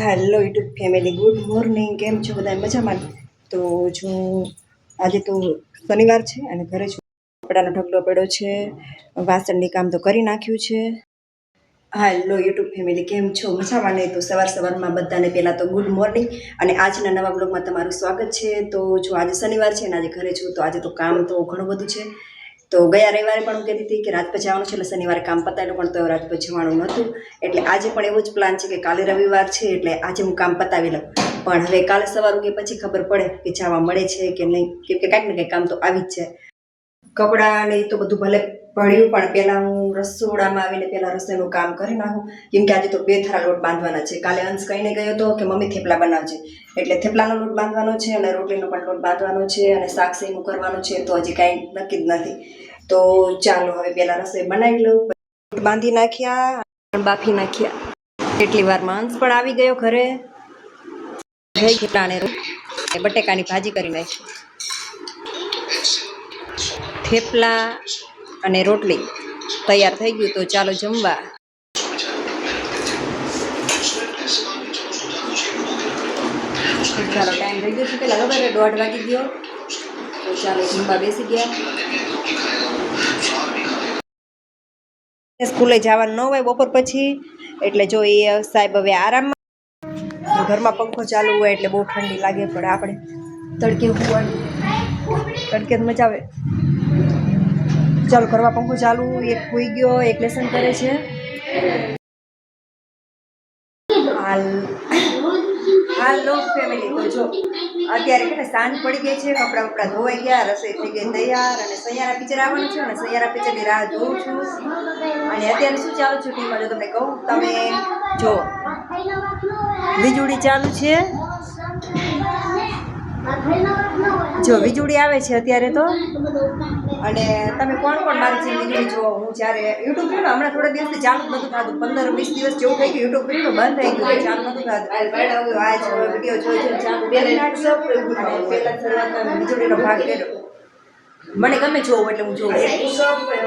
Hello YouTube family, good morning. કેમ છો બધા? મજામાં? તો હું આજે તો શનિવાર છે અને ઘરે છું. કપડાનો ઢગલો પડ્યો છે, વાસણની કામ તો કરી નાખ્યું છે. હેલો યુટ્યુબ ફેમિલી, કેમ છો? મજામાં? નહીં તો સવારમાં બધાને પહેલાં તો ગુડ મોર્નિંગ અને આજના નવા બ્લોગમાં તમારું સ્વાગત છે. તો જો આજે શનિવાર છે અને આજે ઘરે છું, તો આજે તો કામ તો ઘણું બધું છે. તો ગયા રવિવારે પણ હું કહેતી હતી કે રાજપત જવાનું છે, એટલે શનિવારે કામ પતાવેલું, પણ તો રાજપત જવાનું નહોતું. એટલે આજે પણ એવો જ પ્લાન છે કે કાલે રવિવાર છે એટલે આજે હું કામ પતાવી લઉં. પણ હવે કાલે સવાર ઉગે પછી ખબર પડે કે જવા મળે છે કે નહીં, કેમ કે કાંઈક ને કંઈક કામ તો આવી જ જાય. કપડાં ને એ તો બધું ભલે પડ્યું, પણ પહેલાં હું રસોડામાં આવીને પહેલાં રસોઈનું કામ કરી નાખું, કેમ કે આજે તો 2 થાળા લોટ બાંધવાના છે. કાલે અંશ કહીને ગયો હતો કે મમ્મી થેપલા બનાવજે, એટલે થેપલાનો લોટ બાંધવાનો છે અને રોટલીનો પણ લોટ બાંધવાનો છે અને શાક સેનું કરવાનું છે. તો હજી કાંઈ નક્કી જ નથી. તો ચાલો હવે પહેલાં રસોઈ બનાવી લઉં. લોટ બાંધી નાખ્યા, બાફી નાખ્યા. એટલી વારમાં અંશ પણ આવી ગયો ઘરે. બટેકાની ભાજી કરી નાખી, થેપલા અને રોટલી તૈયાર થઈ ગયું. તો ચાલો જમવા. ચાલો ટાઈમ થઈ ગયો છે, પેલા ખબર 1:30 વાગી ગયો. તો ચાલો જમવા બેસી ગયા. સ્કૂલે જવાનું ન હોય બપોર પછી, એટલે જો એ સાહેબ હવે આરામમાં. ઘરમાં પંખો ચાલુ હોય એટલે બહુ ઠંડી લાગે, પણ આપણે તડકે તડકે મજા આવે. ચાલો ઘરમાં પંખો ચાલુ, એક સૂઈ ગયો, એક લેસન કરે છે. હાલો ફેમિલી, તો જો અત્યારે કે સાંજ પડી ગઈ છે, કપડાં ધોવાઈ ગયા, રસોઈ થઈ ગઈ તૈયાર અને સૈયારા પિક્ચર આવવાનું છે અને સૈયારા પિક્ચરની રાહ જોઉં છું. અને અત્યારે શું ચાલુ છે ટીવીમાં જો તમને કહું, તમે જો વીજળી ચાલુ છે. જો વીજળી આવે છે અત્યારે તો. અને તમે કોણ મારી છે વીજળી જો? હું જ્યારે યુટ્યુબ કર્યું હમણાં થોડા દિવસથી ચાલુ જ નહોતું થતું, 15-20 દિવસ જેવું થઈ ગયું યુટ્યુબ કર્યું, બંધ થઈ ગયું, ચાલુ નહોતું થતું. આ વિડીયો જોઈ ચાલુ પહેલા વીજળીનો ભાગ કર્યો. મને ગમે જોવું એટલે હું જોઉં.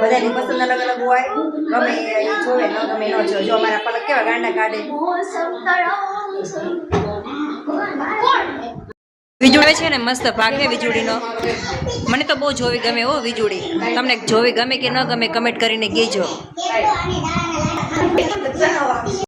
બધાની પસંદ અલગ અલગ હોય, ગમે એ જોવે, ન ગમે ન જોવે. જો અમારા પલક કેવા ગાંડા કાઢે. વીજળી છે ને મસ્ત ભાગ છે વીજળીનો. મને તો બહુ જોવી ગમે હો વીજળી. તમને જોવી ગમે કે ન ગમે કમેન્ટ કરીને કહેજો.